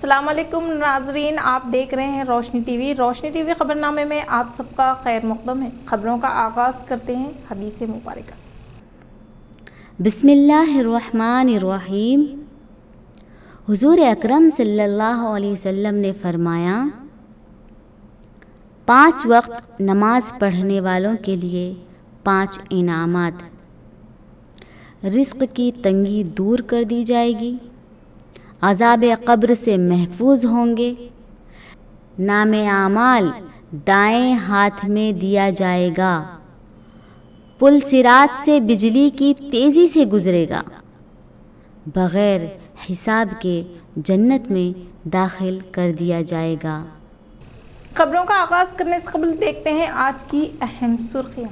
अस्सलाम वालेकुम नाजरीन, आप देख रहे हैं रोशनी टीवी। रोशनी टीवी खबरनामे में आप सबका खैर मक़दम है। खबरों का आगाज़ करते हैं हदीस मुबारक से। बिस्मिल्लाहिर्रहमानिर्रहीम। हुजूर अकरम सल्लल्लाहु अलैहि वसल्लम ने फरमाया, 5 वक्त नमाज पढ़ने वालों के लिए 5 इनामात। रिज़्क़ की तंगी दूर कर दी जाएगी, अज़ाब क़ब्र से महफूज होंगे, नामे आमाल दाएं हाथ में दिया जाएगा, पुल सिरात से बिजली की तेज़ी से गुजरेगा, बग़ैर हिसाब के जन्नत में दाखिल कर दिया जाएगा। खबरों का आगाज़ करने से कबल देखते हैं आज की अहम सुर्खियाँ।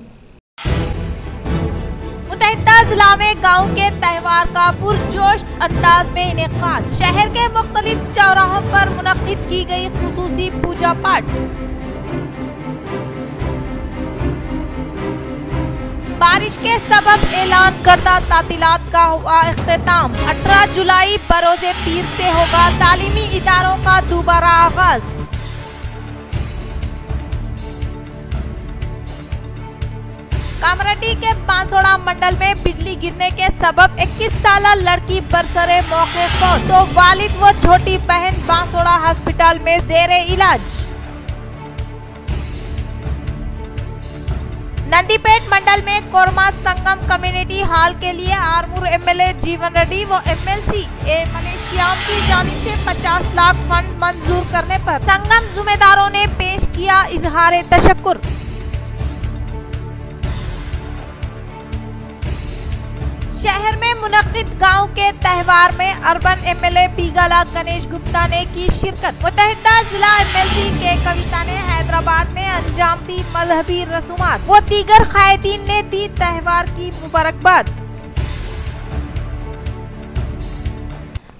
मुतहदा जिला में गांव के त्यौहार का पुरजोश अंदाज में इनेकाद। शहर के मुख्तलिफ चौराहों पर मुनक्किद की गई खुसूसी पूजा पाठ। बारिश के सबब ऐलान करदा तातीलात का हुआ इख्तिताम। 18 जुलाई बरोज़े पीर से होगा तालीमी इदारों का दोबारा आगाज। कामरेड्डी के बांसोड़ा मंडल में बिजली गिरने के सबब 21 साला लड़की बरसरे मौके फौत, तो वालिद व छोटी बहन बांसोड़ा हॉस्पिटल में ज़ेरे इलाज। नंदीपेट मंडल में कोरमा संगम कम्युनिटी हॉल के लिए आरमूर एमएलए जीवन रेड्डी व एमएलसी मलेशिया की जानिब से 50 लाख फंड मंजूर करने पर संगम जुम्मेदारों ने पेश किया इजहार तशक्कुर। शहर में मुनक्किद गांव के त्यौहार में अर्बन एमएलए पीगला गणेश गुप्ता ने की शिरकत। मुतहदा जिला एमएलसी के कविता ने हैदराबाद में अंजाम दी मजहबी रसूमात। वो दीगर कायदीन ने दी त्यौहार की मुबारकबाद।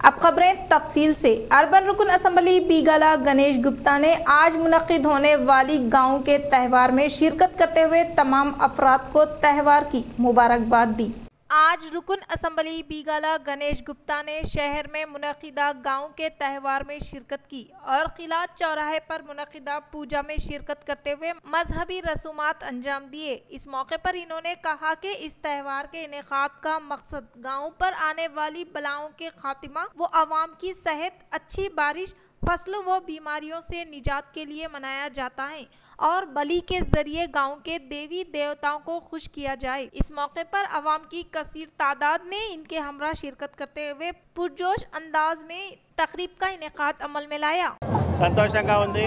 अब खबरें तफसील से। अर्बन रुकन असम्बली पीगला गणेश गुप्ता ने आज मुनक्किद होने वाली गांव के त्यौहार में शिरकत करते हुए तमाम अफराद को त्यौहार की मुबारकबाद दी। आज रुकन असम्बली पीगला गणेश गुप्ता ने शहर में मुनक्किदा गांव के त्यौहार में शिरकत की और किला चौराहे पर मुनक्किदा पूजा में शिरकत करते हुए मजहबी रसूमात अंजाम दिए। इस मौके पर इन्होंने कहा कि इस त्यौहार के इनेकाद का मकसद गांव पर आने वाली बलाओं के खात्मा व आवाम की सेहत, अच्छी बारिश, फसल व बीमारियों से निजात के लिए मनाया जाता है और बलि के जरिए गांव के देवी देवताओं को खुश किया जाए। इस मौके पर अवाम की कसीर तादाद ने इनके हमरा शिरकत करते हुए पुरजोश अंदाज में तकरीब का इनेकाद अमल में लाया। సంతోషంగా ఉంది।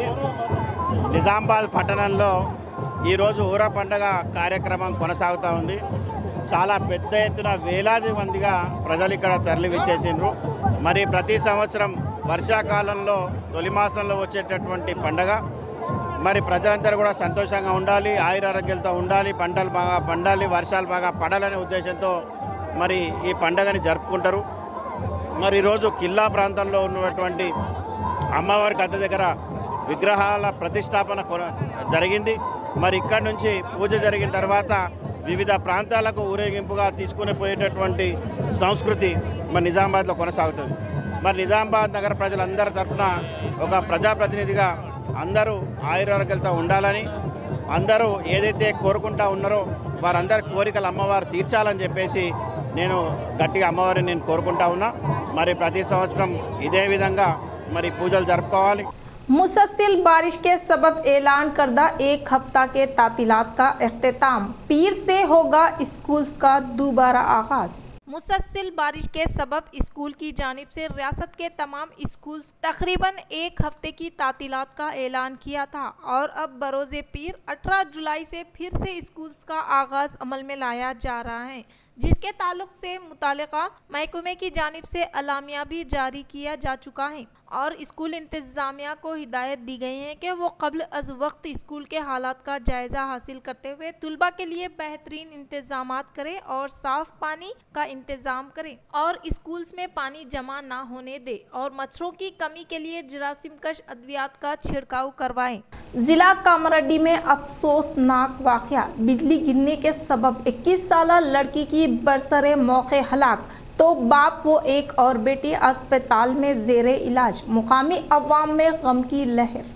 నిజామాబాద్ పట్టణంలో ఈ రోజు ఊర పండుగ కార్యక్రమం కొనసాగుతూ ఉంది। చాలా పెద్ద ఎత్తున వేలాది మందిగా ప్రజలు ఇక్కడ తరలి విచ్చేసిండ్రు। మరి ప్రతి సంవత్సరం వర్షాకాలంలో తొలి మాసంలో వచ్చేటటువంటి పండగ మరి ప్రజలందరూ కూడా సంతోషంగా ఉండాలి, ఆయురారోగ్యాలతో ఉండాలి, పంటలు బాగా పండాలి, వర్షాలు బాగా పడాలనే ఉద్దేశంతో మరి ఈ పండగని జరుపుకుంటారు। మరి ఈరోజు కిల్లా ప్రాంతంలో ఉన్నటువంటి అమ్మవారి గద్దె దగ్గర విగ్రహాల ప్రతిష్టాపన జరిగింది। మరి ఇక్కడ నుంచి పూజ జరిగిన తర్వాత వివిధ ప్రాంతాలకు ఊరేగింపుగా తీసుకుని పోయేటటువంటి సంస్కృతి మరి నిజామాబాద్లో కొనసాగుతుంది। మరి నిజామాబాద్ నగర ప్రజలందరి తరఫున ఒక ప్రజాప్రతినిధిగా అందరూ ఆయురారోగ్యాలతో ఉండాలని, అందరూ ఏదైతే కోరుకుంటా ఉన్నారో వారందరి కోరికలు అమ్మవారు తీర్చాలని చెప్పేసి నేను గట్టిగా అమ్మవారిని నేను కోరుకుంటా ఉన్నా। మరి ప్రతి సంవత్సరం ఇదే విధంగా మరి పూజలు జరుపుకోవాలి। मुसलसल बारिश के सबब ऐलान करदा 1 हफ्ता के तातीलात का इख्तिताम। पीर से होगा स्कूल्स का दोबारा आगाज। मुसलसल बारिश के सबब स्कूल की जानिब से रियासत के तमाम स्कूल तकरीबन 1 हफ्ते की तातीलात का ऐलान किया था और अब बरोज़े पीर 18 जुलाई से फिर से स्कूल्स का आगाज अमल में लाया जा रहा है, जिसके ताल्लुक से मुतालिका महकमे की जानिब से अलामिया भी जारी किया जा चुका है और स्कूल इंतज़ामिया को हिदायत दी गई है कि वो कब्ल अज़ वक्त स्कूल के हालात का जायज़ा हासिल करते हुए तुलबा के लिए बेहतरीन इंतज़ामात करें और साफ़ पानी का इंतज़ाम करें और स्कूल्स में पानी जमा ना होने दे और मच्छरों की कमी के लिए जरासीम कश अद्वियात का छिड़काव करवाएं। जिला कामरेड्डी में अफसोसनाक वाक़या। बिजली गिरने के सबब 21 साला लड़की की बरसरे मौके हलाक, तो बाप व एक और बेटी अस्पताल में जेरे इलाज। मुकामी अवाम में गम की लहर।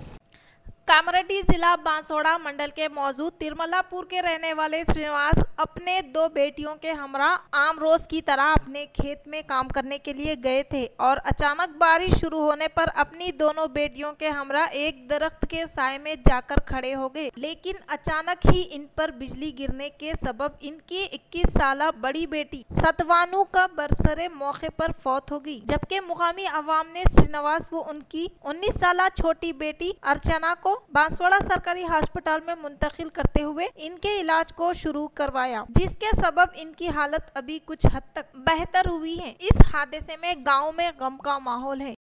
कामारेड्डी जिला बांसवाड़ा मंडल के मौजूद तिरमलापुर के रहने वाले श्रीनिवास अपने दो बेटियों के हमरा आम रोज की तरह अपने खेत में काम करने के लिए गए थे और अचानक बारिश शुरू होने पर अपनी दोनों बेटियों के हमरा एक दरख्त के साए में जाकर खड़े हो गए। लेकिन अचानक ही इन पर बिजली गिरने के सबब इनकी 21 साला बड़ी बेटी सतवानू का बरसरे मौके पर फौत हो गई, जबकि मुकामी अवाम ने श्रीनिवास व उनकी 19 साला छोटी बेटी अर्चना को बांसवाड़ा सरकारी अस्पताल में मुंतकिल करते हुए इनके इलाज को शुरू करवाया, जिसके सबब इनकी हालत अभी कुछ हद तक बेहतर हुई है। इस हादसे में गांव में गम का माहौल है।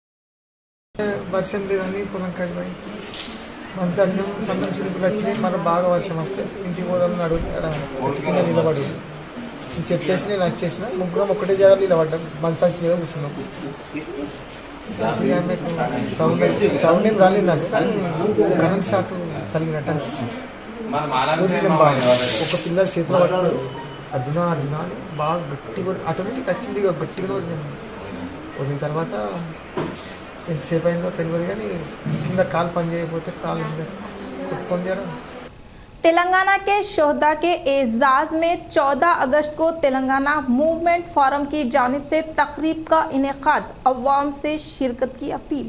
వర్షం లేదని పొలం కడిపోయి మంచాన్ని సన్నం చిరుకులు వచ్చి మనం బాగా వర్షం వస్తే ఇంటికి పోదామని అడుగు కింద నిలబడు చెప్పేసి నేను వచ్చేసిన ముగ్గురం ఒకటే జాగాలో నిలబడ్డాం మంచాచి మీద కూర్చున్నాం. సౌండ్ ఏం రాలేదు నాకు, కరెంట్ షాక్ తగినట్టు అనిపించింది. ఒక పిల్లలు చేతిలో పట్టారు అర్జున అర్జున అని బాగా గట్టిగా ఆటోమేటిక్ వచ్చింది, గట్టిగా వదిలిన తర్వాత ఎంతసేపు అయిందో తెలియదు కానీ కింద కాలు పని చేయకపోతే కాలు కొట్టుకొని జరా. तेलंगाना के शोहदा के एजाज में 14 अगस्त को तेलंगाना मूवमेंट फोरम की जानिब से तकरीब का इनेकाद। अवाम से शिरकत की अपील।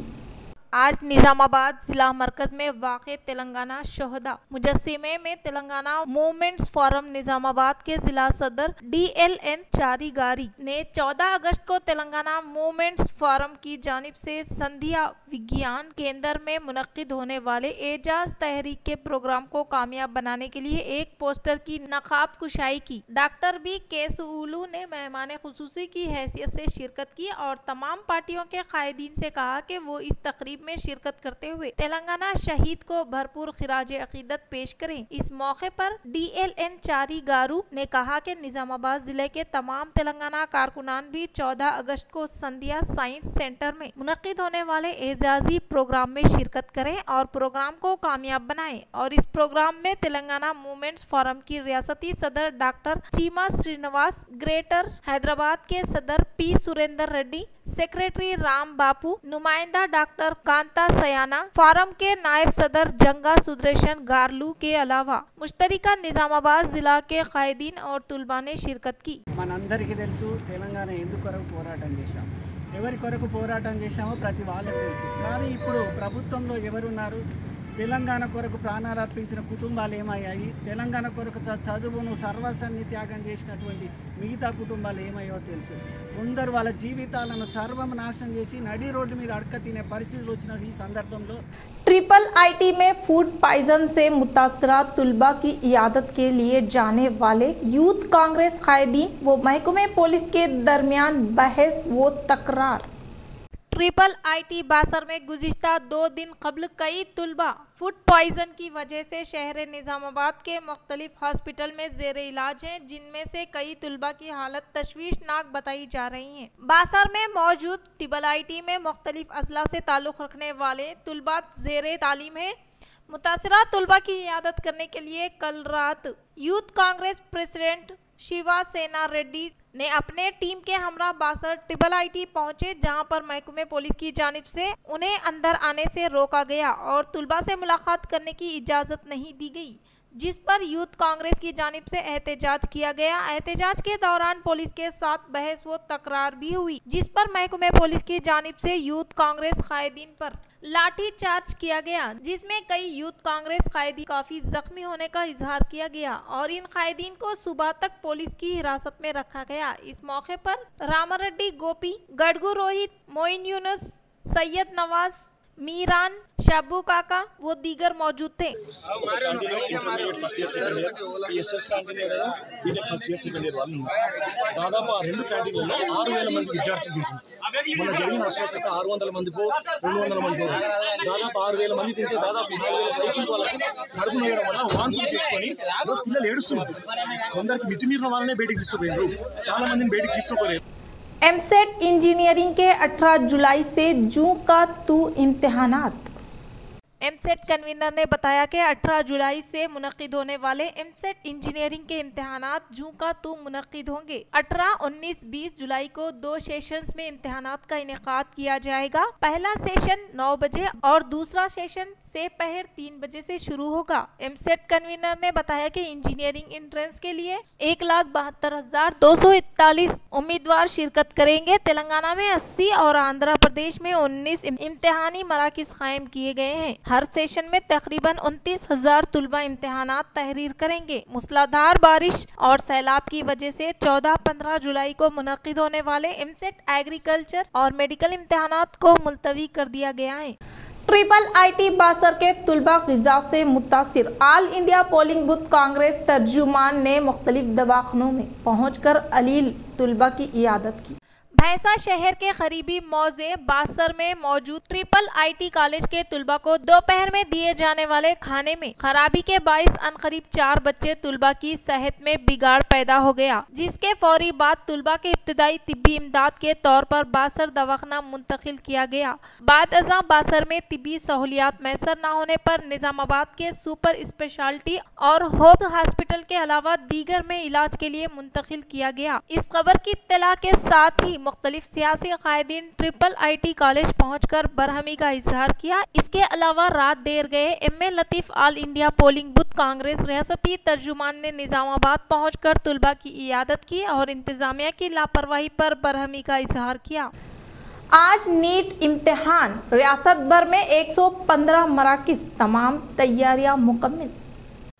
आज निजामाबाद जिला मरकज में वाक़े तेलंगाना शोहदा मुजस्सिमे में तेलंगाना मूवमेंट्स फोरम निजामाबाद के जिला सदर DLN चारीगारी ने 14 अगस्त को तेलंगाना मूवमेंट्स फोरम की जानिब से संध्या विज्ञान केंद्र में मुनक्किद होने वाले एजाज तहरीक के प्रोग्राम को कामयाब बनाने के लिए एक पोस्टर की नकाब कुशाई की। डॉक्टर बी केसुलू ने मेहमान खुसूसी की हैसियत से शिरकत की और तमाम पार्टियों के कायदीन से कहा कि वो इस तकरीब में शिरकत करते हुए तेलंगाना शहीद को भरपूर खिराज अकीदत पेश करें। इस मौके पर DLN चारीगारू ने कहा कि निजामाबाद जिले के तमाम तेलंगाना कारकुनान भी 14 अगस्त को संध्या साइंस सेंटर में मुनक्किद होने वाले एजाजी प्रोग्राम में शिरकत करें और प्रोग्राम को कामयाब बनाएं। और इस प्रोग्राम में तेलंगाना मूवमेंट्स फोरम की रियासती सदर डॉक्टर चीमा श्रीनिवास, ग्रेटर हैदराबाद के सदर P सुरेंदर रेड्डी, सेक्रेटरी राम बापू, नुमाइंदा डॉक्टर कांता सयाना, फोरम के नायब सदर जंगा सुदर्शन गारलू के अलावा मुश्तरिका निजामाबाद जिला के कायदीन और तुलबा ने शिरकत की। మనందరికీ తెలుసు తెలంగాణ ఎందుకు కొరకు పోరాటం చేశాం, ఎవరి కొరకు పోరాటం చేశామో ప్రతి వాళ్ళకి తెలుసు. కానీ ఇప్పుడు ప్రభుత్వంలో ఎవరున్నారు? తెలంగాణ కొరకు ప్రాణాలు అర్పించిన కుటుంబాలు ఏమయ్యాయి? తెలంగాణ కొరకు చదువును సర్వస్వాన్ని త్యాగం చేసినటువంటి మిగతా కుటుంబాలు ఏమయ్యో తెలుసు. కొందరు వాళ్ళ జీవితాలను సర్వం నాశనం చేసి నడి రోడ్డు మీద అడక తినే పరిస్థితులు వచ్చిన ఈ సందర్భంలో IIIT में फूड पॉइजन से मुतासरा तुलबा की इयादत के लिए जाने वाले यूथ कांग्रेस कायदीन व महकमे पुलिस के दरमियान बहस व तकरार। IIIT बासर में गुज़िश्ता 2 दिन कबल कई तुलबा फूड पॉइजन की वजह से शहर निज़ामाबाद के मुख्तलिफ हॉस्पिटल में ज़ेरे इलाज हैं, जिनमें से कई तुलबा की हालत तशवीशनाक बताई जा रही हैं। बासर में मौजूद IIIT में मुख्तलिफ अजला से ताल्लुक़ रखने वाले तुलबा ज़ेरे तालीम है। मुतासरा तुलबा की इयादत करने के लिए कल रात यूथ कांग्रेस प्रेसिडेंट शिवा सेना रेड्डी ने अपने टीम के हमरा बासर IIIT पहुंचे, जहां पर महकमे पुलिस की जानिब से उन्हें अंदर आने से रोका गया और तुलबा से मुलाकात करने की इजाज़त नहीं दी गई, जिस पर यूथ कांग्रेस की जानिब से एहतजाज किया गया। एहतजाज के दौरान पुलिस के साथ बहस व तकरार भी हुई, जिस पर महकमे पुलिस की जानिब से यूथ कांग्रेस कायदीन पर लाठी चार्ज किया गया, जिसमें कई यूथ कांग्रेस कायदी काफ़ी जख्मी होने का इजहार किया गया और इन कायदीन को सुबह तक पुलिस की हिरासत में रखा गया। इस मौके पर रामारेड्डी गोपी, गडगू रोहित, मोइन यूनुस, सैयद नवाज, मीरान, शब्बू काका वो दीगर मौजूद थे। First year second year PSS canteen లేదా BTech first year second year వాళ్ళు దాదాపు ఆ రెండు క్యాంటీన్లలో 6000 మంది విద్యార్థులు తింటున్నారు. మొన్న జరిగిన అస్వస్థత 600 మందికో 200 మందికో దాదాపు 6000 మంది తింటే దాదాపు 4000 పైసలు వాళ్ళకి కడుపు నొయ్యడం వల్ల వాంతులు చేసుకొని రోజు పిల్లలు ఏడుస్తున్నారు. కొందరికి మితిమీరిన వాళ్ళనే బయటికి తీసుకుపోయారు, చాలా మందిని బయటికి తీసుకోపోలేదు. एमसेट इंजीनियरिंग के 18 जुलाई से जून का 2 इम्तिहानात। एमसेट कन्वीनर ने बताया कि 18 जुलाई से मुनक्किद होने वाले एमसेट इंजीनियरिंग के इम्तिहानात जूं का तू मुनक्किद होंगे। 18, 19, 20 जुलाई को 2 सेशंस में इम्तिहानात का इनेकाद किया जाएगा। पहला सेशन 9 बजे और दूसरा सेशन से पहर 3 बजे से शुरू होगा। एमसेट कन्वीनर ने बताया कि इंजीनियरिंग एंट्रेंस के लिए 1,72,241 उम्मीदवार शिरकत करेंगे। तेलंगाना में 80 और आंध्र प्रदेश में 19 इम्तिहानी मराकिज कायम किए गए हैं। हर सेशन में तकरीबन 29,000 तुलबा इम्तिहानात तहरीर करेंगे। मूसलाधार बारिश और सैलाब की वजह से 14-15 जुलाई को मुनक्किद होने वाले एमसेट एग्रीकल्चर और मेडिकल इम्तिहानात को मुलतवी कर दिया गया है। ट्रिपल आईटी बासर के तुलबा ग़िज़ा से मुतासिर all India polling booth Congress तर्जुमान ने मुख्तलिफ दवाखानों में पहुंचकर अलील तुलबा की इयादत की। भैंसा शहर के करीबी मौजे बासर में मौजूद ट्रिपल आईटी कॉलेज के तुलबा को दोपहर में दिए जाने वाले खाने में खराबी के बाइस अनकरीब 4 बच्चे तुलबा की सेहत में बिगाड़ पैदा हो गया, जिसके फौरी बाद तुलबा के इब्तदाई तिब्बी इमदाद के तौर पर बासर दवाखाना मुंतकिल किया गया। बाद अज़ां बासर में तिब्बी सहूलियात मैसर न होने पर निजामाबाद के सुपर स्पेशलिटी और होप हॉस्पिटल के अलावा दीगर में इलाज के लिए मुंतकिल किया गया। इस खबर की इत्तला के साथ ही मुख्तलिफ सियासी कायदीन ट्रिपल आईटी कॉलेज पहुंचकर बरहमी का इजहार किया। इसके अलावा रात देर गए M A. Latif all India polling booth Congress रियासती तर्जुमान ने निजामाबाद पहुंचकर तुलबा की इयादत की और इंतजामिया की लापरवाही पर बरहमी का इजहार किया। आज नीट इम्तिहान रियासत भर में 115 मराकिज, तमाम तैयारियां मुकम्मल।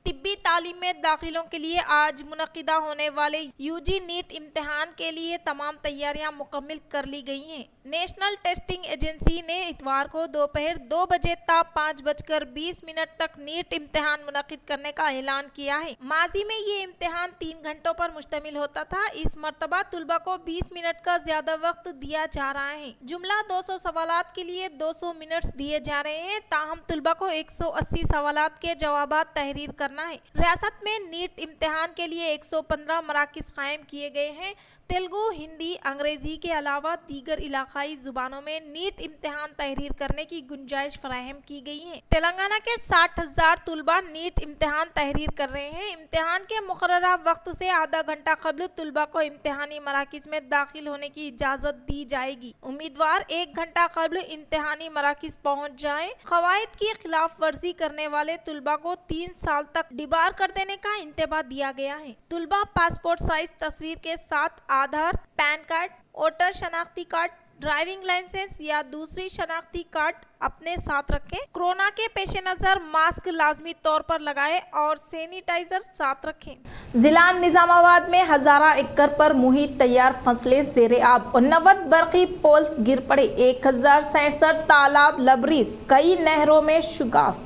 तिब्बी तालीम में दाखिलों के लिए आज मुनक्किदा होने वाले यूजी नीट इम्तिहान के लिए तमाम तैयारियां मुकम्मल कर ली गई हैं। नेशनल टेस्टिंग एजेंसी ने इतवार को दोपहर 2 बजे ता 5:20 तक नीट इम्तिहान मुनक्किद करने का ऐलान किया है। माजी में ये इम्तिहान 3 घंटों पर मुश्तमिल होता था। इस मरतबा तुलबा को 20 मिनट का ज्यादा वक्त दिया जा रहा है। जुमला 200 सवालात के लिए 200 मिनट दिए जा रहे हैं। ताहम तुलबा को 180 सवालात के जवाबात तहरीर करना है। रियासत में नीट इम्तिहान के लिए 115 मराकिज कायम किए गए हैं। तेलुगु, हिंदी, अंग्रेजी के अलावा दीगर इलाकाई जुबानों में नीट इम्तिहान तहरीर करने की गुंजाइश फराहम की गई है। तेलंगाना के 60,000 तुलबा नीट इम्तिहान तहरीर कर रहे हैं। इम्तिहान के मुकर्ररा वक्त से आधा घंटा कबल तुलबा को इम्तिहानी मराकिज में दाखिल होने की इजाजत दी जाएगी। उम्मीदवार 1 घंटा कबल इम्तिहानी मराकिज पहुँच जाए। कवायद की खिलाफ वर्जी करने वाले तुलबा को 3 साल तक डिबार कर देने का इंतबा दिया गया है। तुलबा पासपोर्ट साइज तस्वीर के साथ आधार, पैन कार्ड, वोटर शनाख्ती कार्ड, ड्राइविंग लाइसेंस या दूसरी शनाख्ती कार्ड अपने साथ रखें। कोरोना के पेश नजर मास्क लाजमी तौर पर लगाएं और सैनिटाइजर साथ रखें। जिला निजामाबाद में हजारा एकड़ पर मुहित तैयार फसलें ज़ेरे आब, 90 बरकी पोल्स गिर पड़े, 1067 तालाब लबरीज, कई नहरों में शुगाफ।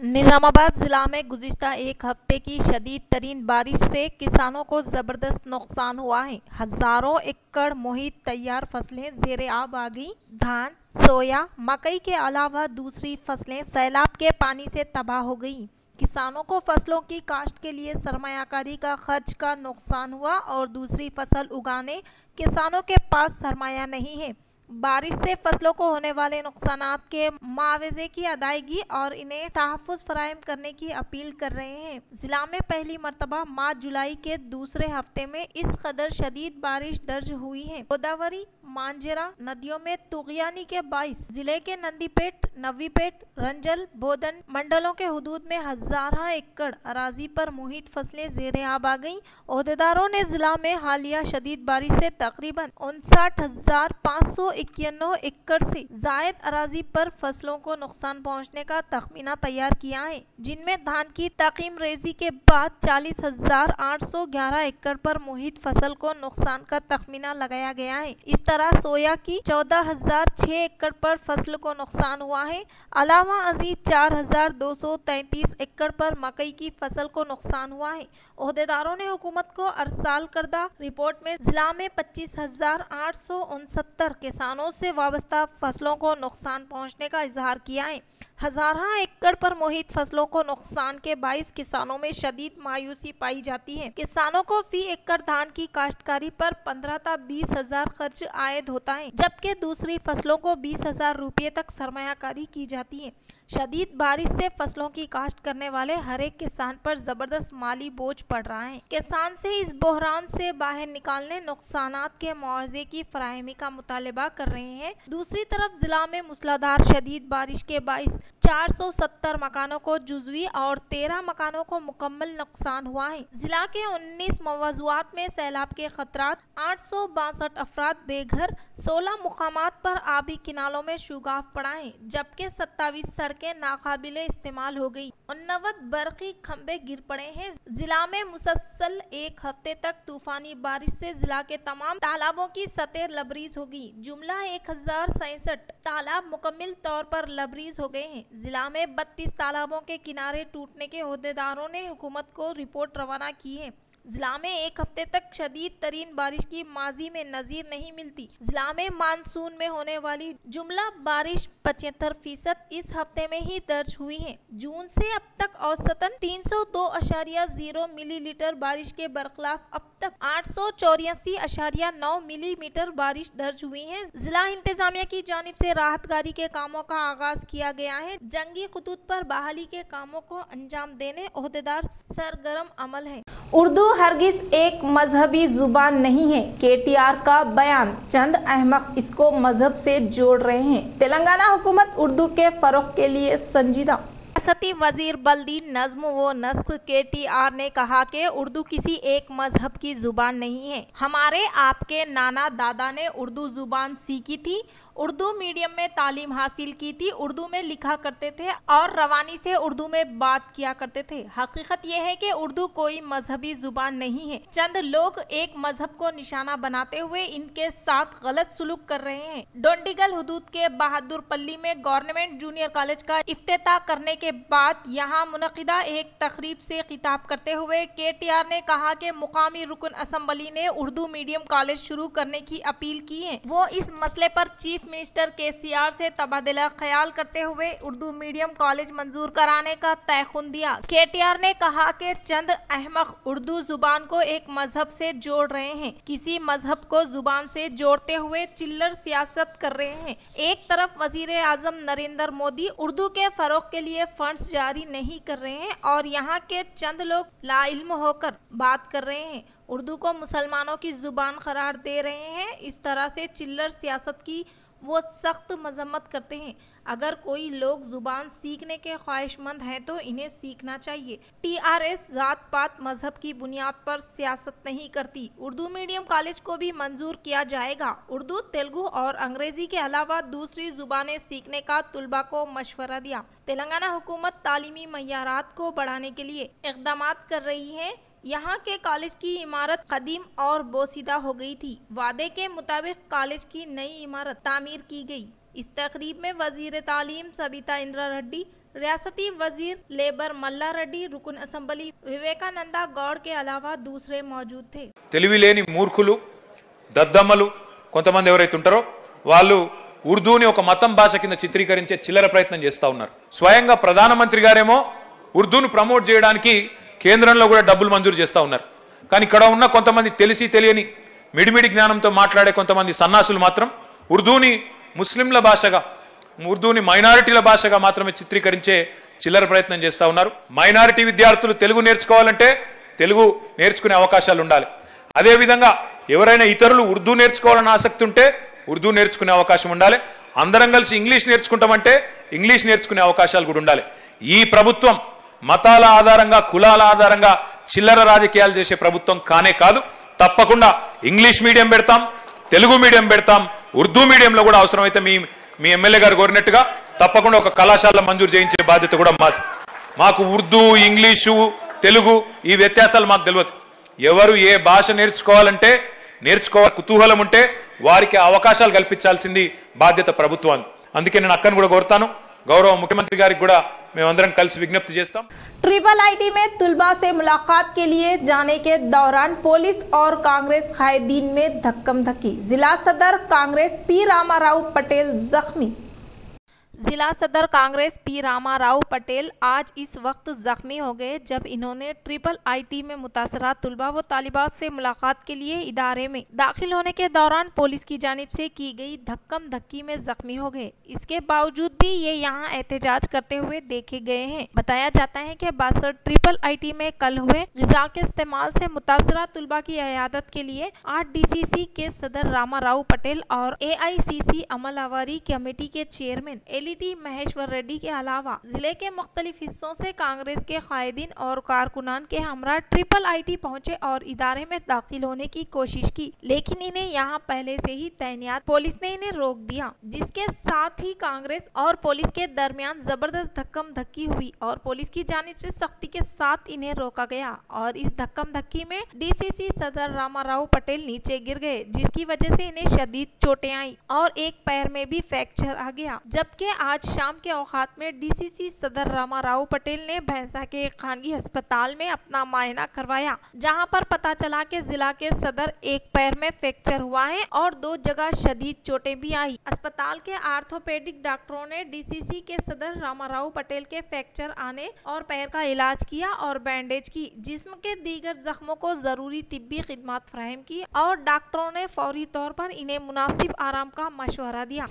निजामाबाद जिला में गुज़िश्ता एक हफ्ते की शदीद तरीन बारिश से किसानों को ज़बरदस्त नुकसान हुआ है। हज़ारों एकड़ मुहित तैयार फसलें ज़ेरे आब आ गई। धान, सोया, मकई के अलावा दूसरी फसलें सैलाब के पानी से तबाह हो गई। किसानों को फसलों की काश्त के लिए सरमायाकारी का खर्च का नुकसान हुआ और दूसरी फसल उगाने किसानों के पास सरमाया नहीं है। बारिश से फसलों को होने वाले नुकसानात के मुआवजे की अदायगी और इन्हें तहफ़्फ़ुज़ फराहम करने की अपील कर रहे हैं। जिला में पहली मरतबा मार्च जुलाई के दूसरे हफ्ते में इस कदर शदीद बारिश दर्ज हुई है। गोदावरी, मांजरा नदियों में तुग़यानी के बाइस जिले के नंदीपेट, नवीपेट, रंजल, बोधन मंडलों के हुदूद में हज़ारा एकड़ अराजी पर मुहित फसलें ज़ेरे आब आ गईं। ओहदेदारों ने जिला में हालिया शदीद बारिश से तकरीबन 59,591 एकड़ से जायद अराजी पर फसलों को नुकसान पहुंचने का तखमीना तैयार किया है, जिनमें धान की ताकीम रेजी के बाद 40,811 एकड़ पर मुहित फसल को नुकसान का तखमीना लगाया गया है। इस तरह सोया की 14,006 एकड़ पर फसल को नुकसान हुआ है। अलावा अजीज 4,233 एकड़ पर मकई की फसल को नुकसान हुआ है। ओहदेदारों ने हुकूमत को अरसाल करदा रिपोर्ट में जिला में 25,869 किसानों से वाबस्ता फसलों को नुकसान पहुंचने का इजहार किया है। हजारों एकड़ पर मोहित फसलों को नुकसान के बाइस किसानों में शदीद मायूसी पाई जाती है। किसानों को फी एकड़ धान की काश्तकारी पर 15 से 20 हजार खर्च आयद होता है, जबकि दूसरी फसलों को 20,000 रुपये तक सरमायाकारी की जाती है। शदीद बारिश से फसलों की काश्त करने वाले हर एक किसान पर जबरदस्त माली बोझ पड़ रहा है। किसान से इस बहरान से बाहर निकालने नुकसानात के मुआवजे की फराहमी का मुतालबा कर रहे हैं। दूसरी तरफ जिला में मूसलाधार शदीद बारिश के बाइस 470 मकानों को जुज़वी और 13 मकानों को मुकम्मल नुकसान हुआ है। जिला के 19 मवाज़ुआत में सैलाब के खतरात, 862 अफराद बेघर, 16 मुकामात पर आबी किनालों में शुगाफ पड़ा है, जबकि 27 सड़कें नाकाबिले इस्तेमाल हो गई। 89 बरकी खंबे गिर पड़े हैं। जिला में मुसलसल एक हफ्ते तक तूफानी बारिश से जिला के तमाम तालाबों की सतह लबरीज हो गई। जुमला 1067 तालाब मुकम्मल तौर पर लबरीज हो गए हैं। जिला में 32 तालाबों के किनारे टूटने के ओहदेदारों ने हुकूमत को रिपोर्ट रवाना की है। जिला में एक हफ्ते तक शदीद तरीन बारिश की माजी में नजीर नहीं मिलती। जिला में मानसून में होने वाली जुमला बारिश 75% इस हफ्ते में ही दर्ज हुई है। जून से अब तक औसतन 302.0 मिलीलीटर बारिश के बरखलाफ अब तक 884.9 मिलीमीटर बारिश दर्ज हुई है। जिला इंतजामिया की जानिब से राहतगारी के कामों का आगाज किया गया है। जंगी खतूत पर बहाली के कामों को अंजाम देने ओहदेदार सरगर्म अमल है। उर्दू हरगिज एक मजहबी जुबान नहीं है, KTR का बयान। चंद अहमक इसको मजहब से जोड़ रहे हैं। तेलंगाना हुकूमत उर्दू के फरोग के लिए संजीदा। रियासती वजीर बल्दी नज्म व नस्ल KTR ने कहा कि उर्दू किसी एक मजहब की जुबान नहीं है। हमारे आपके नाना दादा ने उर्दू जुबान सीखी थी, उर्दू मीडियम में तालीम हासिल की थी, उर्दू में लिखा करते थे और रवानी से उर्दू में बात किया करते थे। हकीकत यह है कि उर्दू कोई मजहबी जुबान नहीं है। चंद लोग एक मजहब को निशाना बनाते हुए इनके साथ गलत सुलूक कर रहे हैं। डोंडिगल हुदूद के बहादुरपल्ली में गवर्नमेंट जूनियर कॉलेज का इफ्तिताह करने के बाद यहाँ मुनक़िदा एक तकरीब से खिताब करते हुए KTR ने कहा कि मुकामी रुकन असम्बली ने उर्दू मीडियम कॉलेज शुरू करने की अपील की है। वो इस मसले पर चीफ मिनिस्टर KCR से तबादला ख्याल करते हुए उर्दू मीडियम कॉलेज मंजूर कराने का तयखुन दिया। KTR ने कहा कि चंद अहमक उर्दू जुबान को एक मजहब से जोड़ रहे हैं, किसी मजहब को जुबान से जोड़ते हुए चिल्लर सियासत कर रहे हैं। एक तरफ वजीर आजम नरेंद्र मोदी उर्दू के फरोग के लिए फंड्स जारी नहीं कर रहे हैं और यहाँ के चंद लोग लाइल्म होकर बात कर रहे हैं, उर्दू को मुसलमानों की जुबान करार दे रहे हैं। इस तरह से चिल्लर सियासत की वो सख्त मजम्मत करते हैं। अगर कोई लोग जुबान सीखने के ख्वाहिशमंद हैं तो इन्हें सीखना चाहिए। TRS जात पात मजहब की बुनियाद पर सियासत नहीं करती। उर्दू मीडियम कॉलेज को भी मंजूर किया जाएगा। उर्दू, तेलुगु और अंग्रेजी के अलावा दूसरी जुबानें सीखने का तुलबा को मशवरा दिया। तेलंगाना हुकूमत तालीमी मय्यारात को बढ़ाने के लिए इक़दामात कर रही है। यहाँ के कॉलेज की इमारत कदीम और बोसीदा हो गई थी। वादे के मुताबिक कॉलेज की नई इमारत तामीर की गई। इस तकरीब में वजीर तालीम सबिता इंद्रा रेड्डी, रियासती वजीर लेबर मल्ला रेड्डी, रुकन असम्बली विवेकानंदा गौड़ के अलावा दूसरे मौजूद थे। తెలివిలేని మూర్ఖులు, దద్దమ్మలు కొంతమంది ఎవరైతే ఉంటారో వాళ్ళు ఉర్దూని ఒక మతం భాష కింద చిత్రీకరించే చిల్లర ప్రయత్నం చేస్తూ ఉన్నారు. స్వయంగా ప్రధానమంత్రి గారేమో ఉర్దూను ప్రమోట్ చేయడానికి కేంద్రంలో కూడా డబ్బులు మంజూరు చేస్తూ ఉన్నారు. కానీ ఇక్కడ ఉన్న కొంతమంది తెలిసి తెలియని మిడిమిడి జ్ఞానంతో మాట్లాడే కొంతమంది సన్నాసులు మాత్రం ఉర్దూని ముస్లింల భాషగా, ఉర్దూని మైనారిటీల భాషగా మాత్రమే చిత్రీకరించే చిల్లర ప్రయత్నం చేస్తూ ఉన్నారు. మైనారిటీ విద్యార్థులు తెలుగు నేర్చుకోవాలంటే తెలుగు నేర్చుకునే అవకాశాలు ఉండాలి. అదేవిధంగా ఎవరైనా ఇతరులు ఉర్దూ నేర్చుకోవాలని ఆసక్తి ఉంటే ఉర్దూ నేర్చుకునే అవకాశం ఉండాలి. అందరం కలిసి ఇంగ్లీష్ నేర్చుకుంటామంటే ఇంగ్లీష్ నేర్చుకునే అవకాశాలు కూడా ఉండాలి. ఈ ప్రభుత్వం మతాల ఆధారంగా, కులాల ఆధారంగా చిల్లర రాజకీయాలు చేసే ప్రభుత్వం కానే కాదు. తప్పకుండా ఇంగ్లీష్ మీడియం పెడతాం, తెలుగు మీడియం పెడతాం, ఉర్దూ మీడియంలో కూడా అవసరమైతే మీ ఎమ్మెల్యే గారు కోరినట్టుగా తప్పకుండా ఒక కళాశాల మంజూరు చేయించే బాధ్యత కూడా మాది. మాకు ఉర్దూ, ఇంగ్లీషు, తెలుగు ఈ వ్యత్యాసాలు మాకు తెలియదు. ఎవరు ఏ భాష నేర్చుకోవాలంటే నేర్చుకోవాలి, కుతూహలం ఉంటే వారికి అవకాశాలు కల్పించాల్సింది బాధ్యత ప్రభుత్వానికి. అందుకే నేను అక్కను కూడా కోరుతాను, गौरव मुख्यमंत्री गारी गुड़ा मेमंदरम कल विज्ञप्ति చేస్తాం। ट्रिपल आईटी में तुलबा से मुलाकात के लिए जाने के दौरान पुलिस और कांग्रेस कायदीन में धक्कम धक्की। जिला सदर कांग्रेस पी रामाराव पटेल जख्मी। जिला सदर कांग्रेस पी रामा राव पटेल आज इस वक्त जख्मी हो गए जब इन्होंने ट्रिपल आईटी में मुतासरा तुलबा व तालिबात से मुलाकात के लिए इदारे में दाखिल होने के दौरान पुलिस की जानिब से की गई धक्कम धक्की में जख्मी हो गए। इसके बावजूद भी ये यहाँ एहतजाज करते हुए देखे गए हैं। बताया जाता है कि 62 ट्रिपल आईटी में कल हुए ग़िज़ा के इस्तेमाल से मुतासरा तुलबा की इयादत के लिए 8 DCC के सदर रामा राव पटेल और AICC अमल आवारी कमेटी के चेयरमैन LET महेश्वर रेड्डी के अलावा जिले के मुख्तलिफ हिस्सों से कांग्रेस के कायदीन और कारकुनान के हमरा ट्रिपल आईटी पहुंचे और इदारे में दाखिल होने की कोशिश की, लेकिन इन्हें यहां पहले से ही तैनात पुलिस ने इन्हें रोक दिया, जिसके साथ ही कांग्रेस और पुलिस के दरमियान जबरदस्त धक्कम धक्की हुई और पुलिस की जानिब से सख्ती के साथ इन्हें रोका गया और इस धक्कम धक्की में DCC सदर रामा राव पटेल नीचे गिर गए, जिसकी वजह से इन्हें शदीद चोटें आई और एक पैर में भी फ्रैक्चर आ गया। जबकि आज शाम के औकात में DCC सदर रामा राव पटेल ने भैंसा के एक खानगी अस्पताल में अपना मुआयना करवाया, जहां पर पता चला कि जिला के सदर एक पैर में फ्रैक्चर हुआ है और 2 जगह शदीद चोटें भी आई। अस्पताल के आर्थोपेडिक डॉक्टरों ने DCC के सदर रामा राव पटेल के फ्रैक्चर आने और पैर का इलाज किया और बैंडेज की, जिस्म के दीगर जख्मों को जरूरी तिब्बी खिदमत फराहम की और डॉक्टरों ने फौरी तौर पर इन्हें मुनासिब आराम का मशवरा दिया।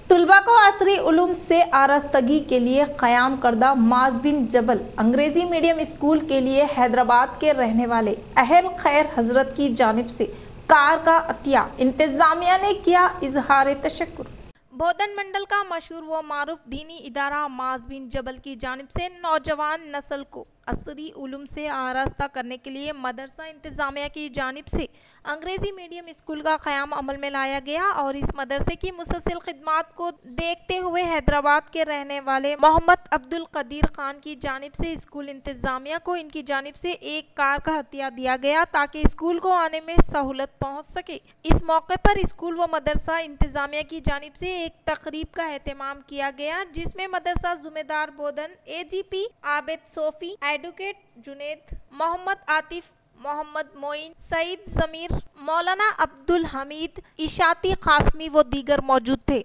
तुलबा को असरी उलूम से आरास्तगी के लिए क़याम करदा माज बिन जबल अंग्रेजी मीडियम स्कूल के लिए हैदराबाद के रहने वाले अहल खैर हजरत की जानिब से कार का अतिया इंतजामिया ने किया इजहार तशक्कुर। बोधन मंडल का मशहूर व मारूफ दीनी इदारा माज बिन जबल की जानिब से नौजवान नस्ल को असरी उलूम से आरास्ता करने के लिए मदरसा इंतजामिया की जानिब से अंग्रेजी मीडियम स्कूल का क़याम अमल में लाया गया और इस मदरसे की मुसलसल खिदमात को देखते हुए हैदराबाद के रहने वाले मोहम्मद अब्दुल कदीर खान की जानिब से स्कूल इंतजामिया को इनकी जानिब से एक कार का हथिया दिया गया ताकि स्कूल को आने में सहूलत पहुँच सके। इस मौके पर स्कूल व मदरसा इंतजामिया की जानिब से एक तकरीब का एहतमाम किया गया, जिसमें मदरसा जुम्मेदार बोधन AGP आबिद सोफी, एडवोकेट जुनेद, मोहम्मद आतिफ, मोहम्मद मोइन, सईद जमीर, मौलाना अब्दुल हमीद, इशाती कासमी व दीगर मौजूद थे।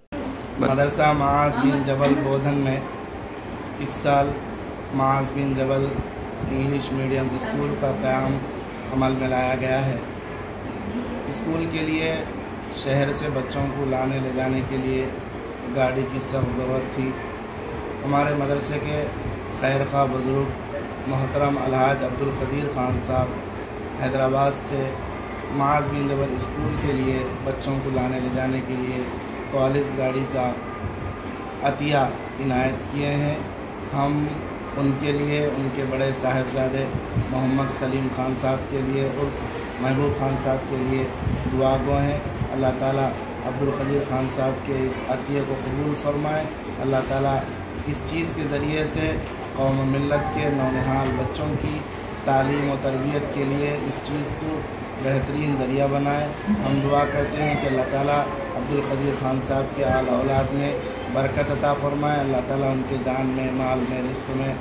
मदरसा माज बिन जबल बोधन में इस साल माज बिन जबल इंग्लिश मीडियम स्कूल का क़याम अमल में लाया गया है। स्कूल के लिए शहर से बच्चों को लाने ले जाने के लिए गाड़ी की सख्त ज़रूरत थी। हमारे मदरसे के खैर खा बुज़ुर्ग मोहतरम अलहाज अब्दुल कदीर ख़ान साहब हैदराबाद से माज बिन जबल स्कूल के लिए बच्चों को लाने ले जाने के लिए कॉलेज गाड़ी का अतिया इनायत किए हैं। हम उनके लिए उनके बड़े साहिबजादे मोहम्मद सलीम ख़ान साहब के लिए और महबूब ख़ान साहब के लिए दुआ गो हैं। अल्लाह ताला अब्दुल कदीर ख़ान साहब के इस अतिये को कबूल फरमाए। अल्लाह ताला इस चीज़ के ज़रिए से कौम मिल्लत के नौनिहाल बच्चों की तालीम और तरबियत के लिए इस चीज़ को बेहतरीन ज़रिया बनाए। हम दुआ करते हैं कि अल्लाह ताला अब्दुल कदीर ख़ान साहब के आल औलाद में बरकत अता फरमाए। अल्लाह ताला उनके जान में, माल में, रिज़्क़ में,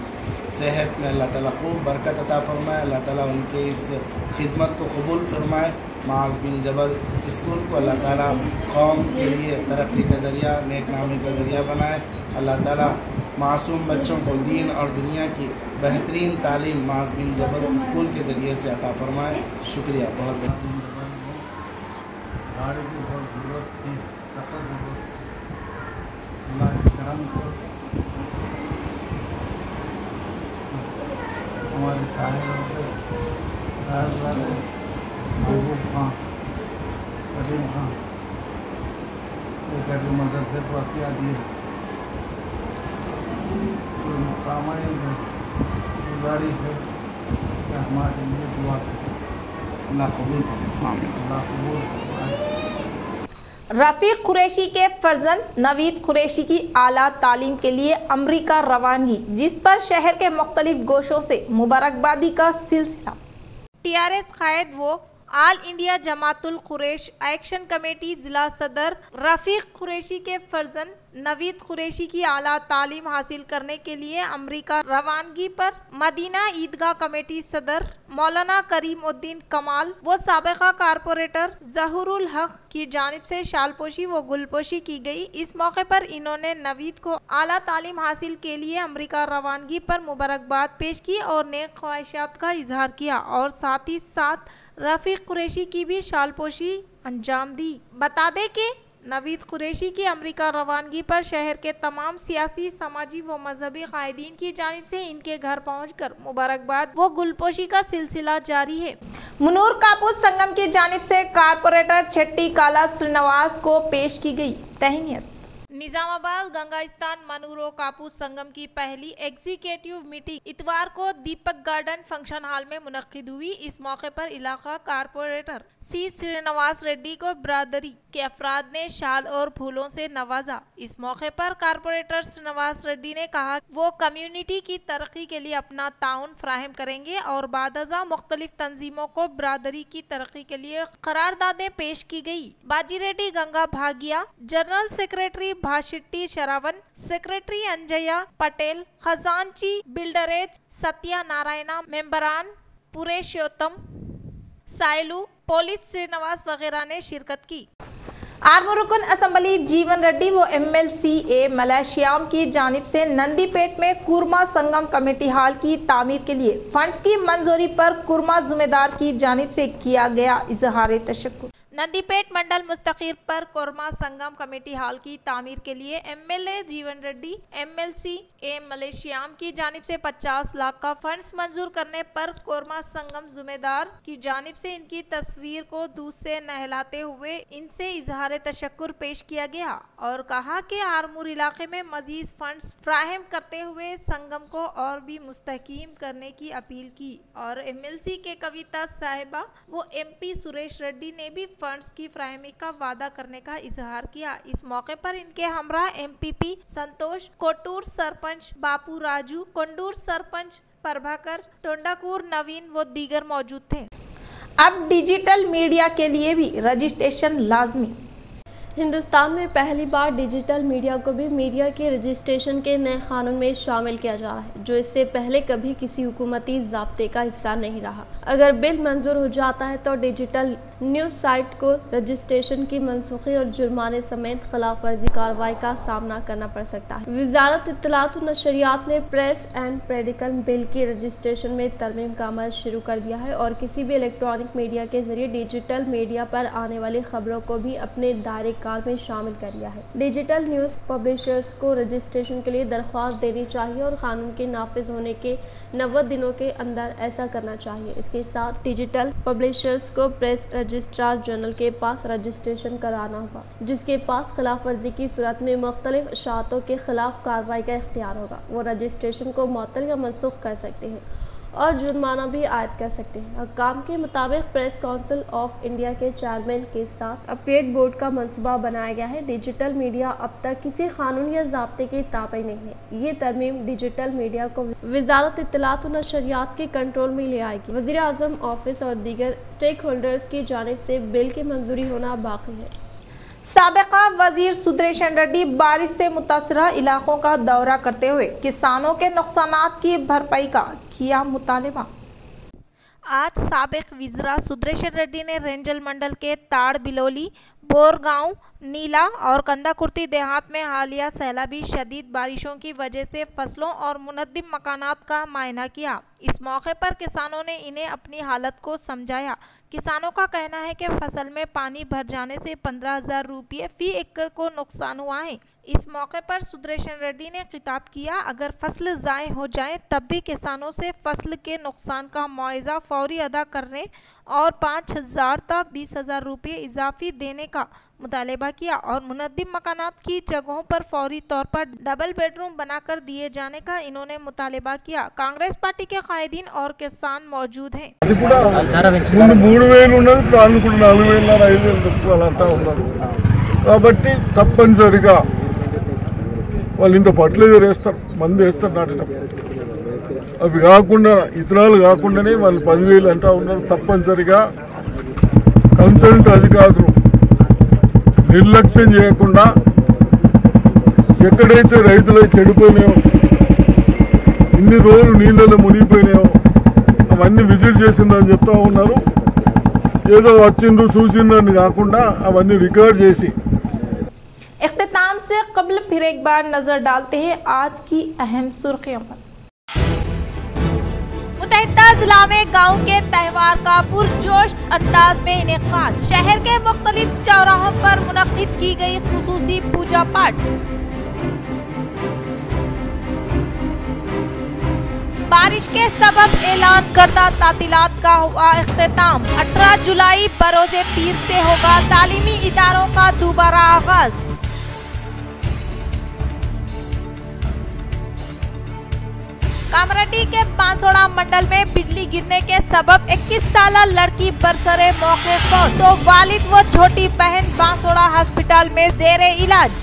सेहत में अल्लाह ताला खूब बरकत अता फरमाए। अल्लाह ताला उनके इस खिदमत को कबूल फरमाए। माज बिन जबल स्कूल को अल्लाह ताला कौम के लिए तरक्की का ज़रिया, नेक नामी का ज़रिया बनाए। अल्लाह ताला मासूम बच्चों को दीन और दुनिया की बेहतरीन तालीम माज बिन जबल स्कूल के ज़रिए से अता फरमाए। शुक्रिया। बहुत गाड़ी की बहुत ज़रूरत थी, सख्त ज़रूरत। अल्लाह के करम को हमारे साहिबजादे महबूब खान, सलीम खान लेकर मदरसे को अतिया दिए। सामाइन है, गुजारिश है कि हमारे लिए दुआ करें। अल्लाह कबूल फरमाए। अल्लाह कबूल फरमाए। रफ़ीक कुरैशी के फर्जंद नवीद कुरैशी की आला तालीम के लिए अमरीका रवानगी, जिस पर शहर के मुख्तलिफ गोशों से मुबारकबादी का सिलसिला। TRS कायद वो all India Jamatul Quraish action committee जिला सदर रफ़ीक कुरैशी के फर्जंद नवीद कुरैशी की आला तालीम हासिल करने के लिए अमरीका रवानगी पर मदीना ईदगाह कमेटी सदर मौलाना करीमुद्दीन कमाल व साबिका कारपोरेटर जहूरुल हक की जानिब से शालपोशी व गुलपोशी की गई। इस मौके पर इन्होंने नवीद को आला तालीम हासिल के लिए अमेरिका रवानगी पर मुबारकबाद पेश की और नेक ख्वाहिशात का इजहार किया और साथ ही साथ रफीक कुरैशी की भी शालपोशी अंजाम दी। बता दें कि नवीद कुरैशी की अमेरिका रवानगी पर शहर के तमाम सियासी, समाजी व मजहबी कायदीन की जानिब से इनके घर पहुंचकर मुबारकबाद व गुलपोशी का सिलसिला जारी है। मुनूर कापूस संगम की जानिब से कारपोरेटर छेट्टी काला श्रीनिवास को पेश की गई तहनीत। निजामाबाद गंगास्तान मनूरो कापूस संगम की पहली एग्जीक्यूटिव मीटिंग इतवार को दीपक गार्डन फंक्शन हॉल में मुनक्किद हुई। इस मौके पर इलाका कारपोरेटर सी श्रीनिवास रेड्डी को बिरादरी के अफराद ने शाल और फूलों से नवाजा। इस मौके पर कारपोरेटर श्रीनिवास रेड्डी ने कहा वो कम्युनिटी की तरक्की के लिए अपना ताउन फराहम करेंगे और बादजा मुख्तलिफ तंजीमों को बिरादरी की तरक्की के लिए करारदादें पेश की गई। बाजी रेड्डी गंगा भागिया, जनरल सेक्रेटरी भाशिट्टी शरावन, सेक्रेटरी अंजया पटेल, खजांची बिल्डरेज सत्या नारायणा, मेंबरान पुरेशोत्तम, साइलू, पुलिस श्रीनिवास वगैरह ने शिरकत की। आर्मुरुकन असम्बली जीवन रेड्डी व MLCA मलेशियाम की जानिब से नंदीपेट में कुरमा संगम कमेटी हॉल की तामीर के लिए फंड्स की मंजूरी पर कुरमा जुम्मेदार की जानिब से किया गया इजहार तशक्कुर। नंदीपेट मंडल मुस्तकीर पर कोरमा संगम कमेटी हॉल की तामीर के लिए MLA जीवन रेड्डी MLCA मलेशियाम की जानिब से 50 लाख का फंड्स मंजूर करने पर कोरमा संगम जुम्मेदार की जानिब से इनकी तस्वीर को दूध से नहलाते हुए इनसे इजहार तशक्कुर पेश किया गया और कहा कि आरमूर इलाके में मजीद फंड्स फ्राहम करते हुए संगम को और भी मुस्तहकीम करने की अपील की और MLC के कविता साहिबा वो MP सुरेश रेड्डी ने भी फंड्स की फ्राहमी का वादा करने का इजहार किया। इस मौके पर इनके हमरा MPP संतोष, कोटूर सरपंच बापू राजू, कोंडूर सरपंच प्रभाकर, टोंडाकूर नवीन व दीगर मौजूद थे। अब डिजिटल मीडिया के लिए भी रजिस्ट्रेशन लाजमी। हिंदुस्तान में पहली बार डिजिटल मीडिया को भी मीडिया के रजिस्ट्रेशन के नए कानून में शामिल किया जा रहा है, जो इससे पहले कभी किसी हुकूमती ज़ाब्ते का हिस्सा नहीं रहा। अगर बिल मंजूर हो जाता है तो डिजिटल न्यूज़ साइट को रजिस्ट्रेशन की मनसूखी और जुर्माने समेत खिलाफ वर्जी कार्रवाई का सामना करना पड़ सकता है। वजारत इत्तलात और नशरियात ने प्रेस एंड प्रेडिकल बिल की रजिस्ट्रेशन में तरमीम का अमल शुरू कर दिया है और किसी भी इलेक्ट्रॉनिक मीडिया के जरिए डिजिटल मीडिया पर आने वाली खबरों को भी अपने दायरे कार में शामिल कर लिया है। डिजिटल न्यूज़ पब्लिशर्स को रजिस्ट्रेशन के लिए दरख्वास्त देनी चाहिए और कानून के नाफिज होने के 90 दिनों के अंदर ऐसा करना चाहिए। इसके साथ डिजिटल पब्लिशर्स को प्रेस रजिस्ट्रार जनरल के पास रजिस्ट्रेशन कराना होगा, जिसके पास खिलाफ वर्जी की सूरत में मुख्तलिफ इशाअतों के खिलाफ कार्रवाई का इख्तियार होगा। वो रजिस्ट्रेशन को मुअत्तल या मनसूख कर सकते हैं और जुर्माना भी आयद कर सकते हैं। हकाम के मुताबिक प्रेस काउंसिल ऑफ इंडिया के चेयरमैन के साथ अपील बोर्ड का मंसूबा बनाया गया है। डिजिटल मीडिया अब तक किसी कानून या ज़ाब्ते के ताबे नहीं है। ये तरमीम डिजिटल मीडिया को वजारत इत्तलात और नशरियात के कंट्रोल में ले आएगी। वज़ीर आज़म ऑफिस और दीगर स्टेक होल्डर्स की जानिब से बिल की मंजूरी होना बाकी है। साबिका वजीर सुदर्शन रेड्डी बारिश से मुतासरा इलाकों का दौरा करते हुए किसानों के नुकसानात की भरपाई का किया मुतालबा। आज साबिक वज़ीर सुदर्शन रेड्डी ने रेंजल मंडल के ताड़ बिलोली, बोरगांव, नीला और कंदाकुर्ती देहात में हालिया सैलाबी शदीद बारिशों की वजह से फसलों और मुनद्दिम मकानात का मुआयना किया। इस मौके पर किसानों ने इन्हें अपनी हालत को समझाया। किसानों का कहना है कि फसल में पानी भर जाने से 15,000 रुपये फी एकड़ को नुकसान हुआ है। इस मौके पर सुदर्शन रेड्डी ने खिताब किया, अगर फसल ज़ाय हो जाए तब भी किसानों से फसल के नुकसान का मुआवजा फौरी अदा करने और 5,000 तक 20,000 रुपये इजाफी देने का मुतालबा किया और मुनद्दिम मकानात की जगहों पर फौरी तौर पर डबल बेडरूम बनाकर दिए जाने का इन्होंने मुतालबा किया। कांग्रेस पार्टी के कायदीन और किसान मौजूद हैं। కాబట్టి తప్పనిసరిగా వాళ్ళు ఇంత ఫర్టిలైజర్ వేస్తారు, మందు వేస్తారు నాటేటప్పుడు. అవి కాకుండా ఇతరాలు కాకుండానే వాళ్ళు 10,000 అంటా ఉన్నారు. తప్పనిసరిగా కన్సల్ట్ అధికారులు నిర్లక్ష్యం చేయకుండా ఎక్కడైతే రైతులు చెడిపోయినాయో, ఇన్ని రోజులు నీళ్ళలో మునిగిపోయినాయో ఆ అవన్నీ విజిట్ చేసిందని చెప్తా ఉన్నారు. ఏదో వచ్చిండ్రు చూసిండ్రని కాకుండా అవన్నీ రికార్డ్ చేసి. इख्तिताम से कबल फिर एक बार नजर डालते हैं आज की अहम सुर्खियों पर। मुतहदा जिला में गांव के त्यौहार का पुरजोश अंदाज में इनेकाद। शहर के मुख्तलिफ चौराहों पर मुनक्किद की गई खुसूसी पूजा पाठ। बारिश के सबब ऐलान करदा तातीलात का हुआ इख्तिताम। 18 जुलाई बरोज़े पीर से होगा तालीमी इदारों का दोबारा आगाज। कामरेड्डी के बांसोड़ा मंडल में बिजली गिरने के सबब 21 साला लड़की बरसरे मौके फौत, तो वालिद व छोटी बहन बांसोड़ा हॉस्पिटल में जेरे इलाज।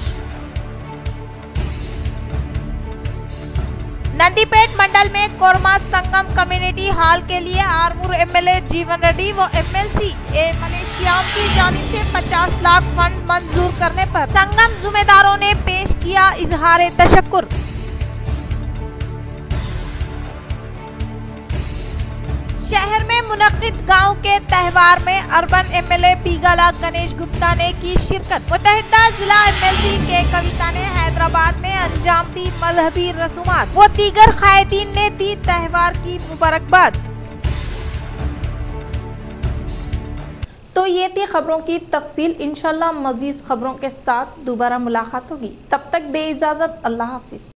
नंदीपेट मंडल में कोरमा संगम कम्युनिटी हॉल के लिए आरमूर एमएलए जीवन रेड्डी व एमएलसी मलेशियाम की जानिब से 50 लाख फंड मंजूर करने पर संगम जुम्मेदारों ने पेश किया इजहार तशक्कुर। शहर में मुनक्किद गांव के त्यौहार में अर्बन एमएलए पीगाला गणेश गुप्ता ने की शिरकत। मुतहदा जिला एमएलसी के कविता ने हैदराबाद में अंजाम दी मजहबी रसूमात। वो दीगर कायदीन ने दी त्यौहार की मुबारकबाद। तो ये थी खबरों की तफसील। इंशाल्लाह मजीद खबरों के साथ दोबारा मुलाकात होगी। तब तक दे इजाजत। अल्लाह हाफिज।